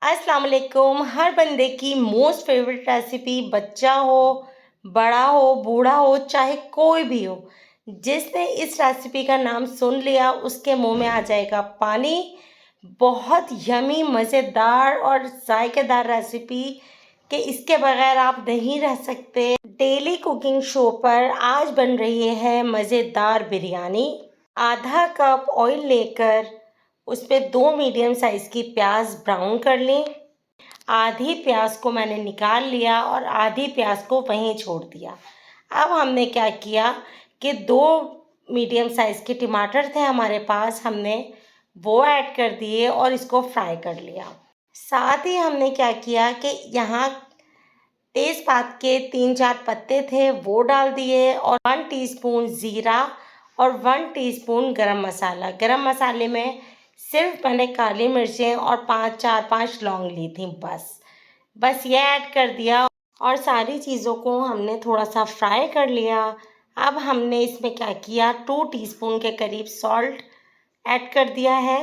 अस्सलाम वालेकुम। हर बंदे की मोस्ट फेवरेट रेसिपी, बच्चा हो, बड़ा हो, बूढ़ा हो, चाहे कोई भी हो, जिसने इस रेसिपी का नाम सुन लिया उसके मुंह में आ जाएगा पानी। बहुत यमी, मज़ेदार और जायकेदार रेसिपी कि इसके बगैर आप नहीं रह सकते। डेली कुकिंग शो पर आज बन रही है मज़ेदार बिरयानी। आधा कप ऑयल लेकर उस पे 2 मीडियम साइज़ की प्याज ब्राउन कर लें। आधी प्याज को मैंने निकाल लिया और आधी प्याज को वहीं छोड़ दिया। अब हमने क्या किया कि 2 मीडियम साइज़ के टमाटर थे हमारे पास, हमने वो ऐड कर दिए और इसको फ्राई कर लिया। साथ ही हमने क्या किया कि यहाँ तेज़पात के 3-4 पत्ते थे वो डाल दिए और 1 टीस्पून ज़ीरा और 1 टीस्पून गरम मसाला। गरम मसाले में सिर्फ मैंने काली मिर्चें और 4-5 लौंग ली थी बस ये ऐड कर दिया और सारी चीज़ों को हमने थोड़ा सा फ्राई कर लिया। अब हमने इसमें क्या किया, 2 टीस्पून के करीब सॉल्ट ऐड कर दिया है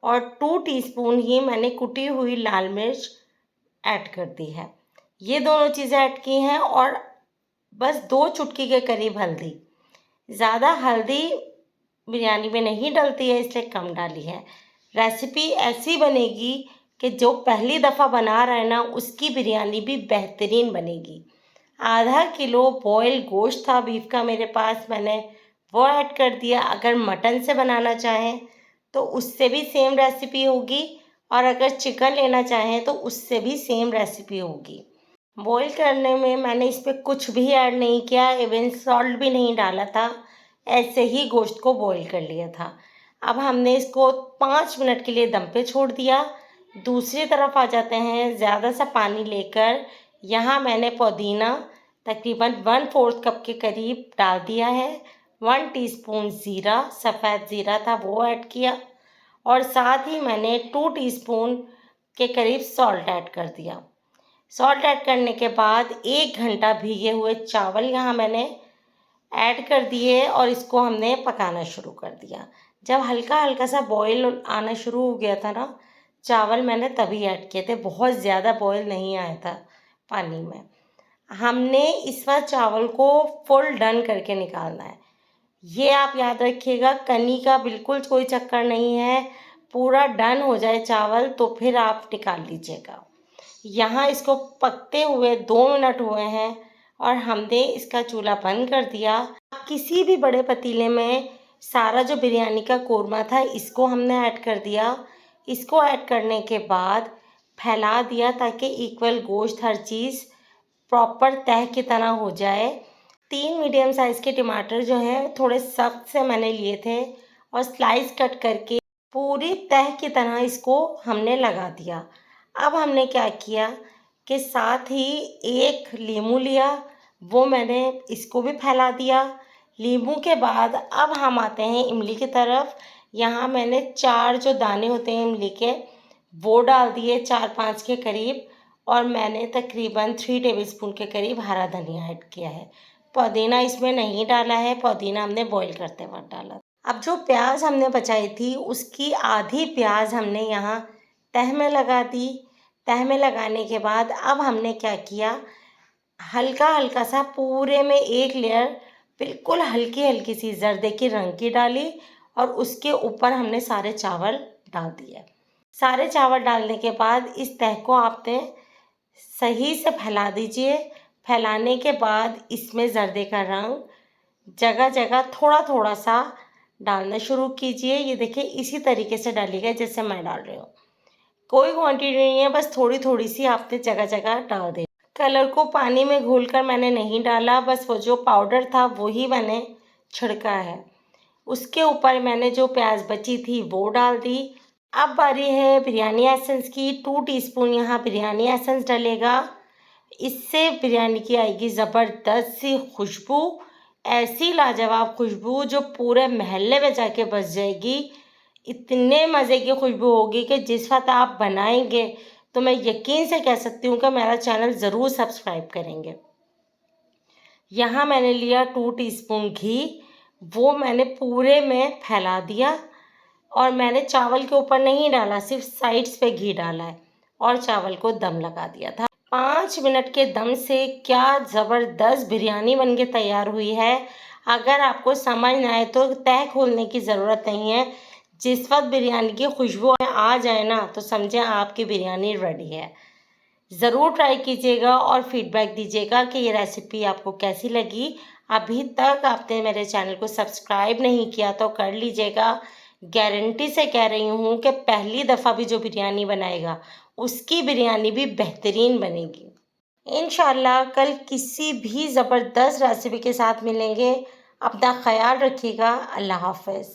और 2 टीस्पून ही मैंने कुटी हुई लाल मिर्च ऐड कर दी है। ये दोनों चीज़ें ऐड की हैं और बस 2 चुटकी के करीब हल्दी। ज़्यादा हल्दी बिरयानी में नहीं डलती है, इसलिए कम डाली है। रेसिपी ऐसी बनेगी कि जो पहली दफ़ा बना रहा है ना, उसकी बिरयानी भी बेहतरीन बनेगी। आधा किलो बॉयल गोश्त था बीफ का मेरे पास, मैंने वो ऐड कर दिया। अगर मटन से बनाना चाहें तो उससे भी सेम रेसिपी होगी और अगर चिकन लेना चाहें तो उससे भी सेम रेसिपी होगी। बॉईल करने में मैंने इस पे कुछ भी ऐड नहीं किया, इवन सॉल्ट भी नहीं डाला था, ऐसे ही गोश्त को बॉईल कर लिया था। अब हमने इसको 5 मिनट के लिए दम पे छोड़ दिया। दूसरी तरफ आ जाते हैं, ज़्यादा सा पानी लेकर यहाँ मैंने पुदीना तकरीबन 1/4 कप के करीब डाल दिया है। 1 टीस्पून ज़ीरा, सफ़ेद ज़ीरा था वो ऐड किया और साथ ही मैंने 2 टीस्पून के करीब सॉल्ट ऐड कर दिया। सॉल्ट ऐड करने के बाद 1 घंटा भीगे हुए चावल यहाँ मैंने ऐड कर दिए और इसको हमने पकाना शुरू कर दिया। जब हल्का हल्का सा बॉईल आना शुरू हो गया था ना, चावल मैंने तभी ऐड किए थे, बहुत ज़्यादा बॉईल नहीं आया था पानी में। हमने इस बार चावल को फुल डन करके निकालना है। ये आप याद रखिएगा, कनी का बिल्कुल कोई चक्कर नहीं है, पूरा डन हो जाए चावल तो फिर आप निकाल लीजिएगा। यहाँ इसको पकते हुए 2 मिनट हुए हैं और हमने इसका चूल्हा बंद कर दिया। किसी भी बड़े पतीले में सारा जो बिरयानी का कोरमा था इसको हमने ऐड कर दिया। इसको ऐड करने के बाद फैला दिया ताकि इक्वल गोश्त हर चीज़ प्रॉपर तह की तरह हो जाए। 3 मीडियम साइज़ के टमाटर जो हैं थोड़े सख्त से मैंने लिए थे और स्लाइस कट करके पूरी तह की तरह इसको हमने लगा दिया। अब हमने क्या किया कि साथ ही एक लीमू लिया, वो मैंने इसको भी फैला दिया। लीमू के बाद अब हम आते हैं इमली की तरफ। यहाँ मैंने 4 जो दाने होते हैं इमली के वो डाल दिए, 4-5 के करीब, और मैंने तकरीबन 3 टेबलस्पून के करीब हरा धनिया ऐड किया है। पुदीना इसमें नहीं डाला है, पुदीना हमने बॉईल करते वक्त डाला। अब जो प्याज हमने बचाई थी उसकी आधी प्याज हमने यहाँ तह में लगा दी। तह में लगाने के बाद अब हमने क्या किया, हल्का हल्का सा पूरे में एक लेयर बिल्कुल हल्की हल्की सी जर्दे के रंग की डाली और उसके ऊपर हमने सारे चावल डाल दिए। सारे चावल डालने के बाद इस तह को आपने सही से फैला दीजिए। फैलाने के बाद इसमें जर्दे का रंग जगह जगह थोड़ा थोड़ा सा डालना शुरू कीजिए। ये देखिए, इसी तरीके से डालिएगा जैसे मैं डाल रही हूँ। कोई क्वांटिटी नहीं है, बस थोड़ी थोड़ी सी आपने जगह जगह डाल दे। कलर को पानी में घोलकर मैंने नहीं डाला, बस वो जो पाउडर था वो ही मैंने छिड़का है। उसके ऊपर मैंने जो प्याज बची थी वो डाल दी। अब बारी है बिरयानी एसेंस की। 2 टीस्पून यहाँ बिरयानी एसेंस डलेगा। इससे बिरयानी की आएगी ज़बरदस्त सी खुशबू, ऐसी लाजवाब खुशबू जो पूरे महल्ले में जाके बस जाएगी। इतने मज़े की खुशबू होगी कि जिस वक्त आप बनाएंगे तो मैं यकीन से कह सकती हूँ कि मेरा चैनल ज़रूर सब्सक्राइब करेंगे। यहाँ मैंने लिया 2 टीस्पून घी, वो मैंने पूरे में फैला दिया और मैंने चावल के ऊपर नहीं डाला, सिर्फ साइड्स पे घी डाला है। और चावल को दम लगा दिया था। 5 मिनट के दम से क्या ज़बरदस्त बिरयानी बन के तैयार हुई है। अगर आपको समझ ना आए तो तह खोलने की ज़रूरत नहीं है। जिस वक्त बिरयानी की खुशबू आ जाए ना तो समझें आपकी बिरयानी रेडी है। ज़रूर ट्राई कीजिएगा और फीडबैक दीजिएगा कि ये रेसिपी आपको कैसी लगी। अभी तक आपने मेरे चैनल को सब्सक्राइब नहीं किया तो कर लीजिएगा। गारंटी से कह रही हूँ कि पहली दफ़ा भी जो बिरयानी बनाएगा उसकी बिरयानी भी बेहतरीन बनेगी। इंशाल्लाह कल किसी भी ज़बरदस्त रेसिपी के साथ मिलेंगे। अपना ख्याल रखिएगा। अल्लाह हाफ़िज़।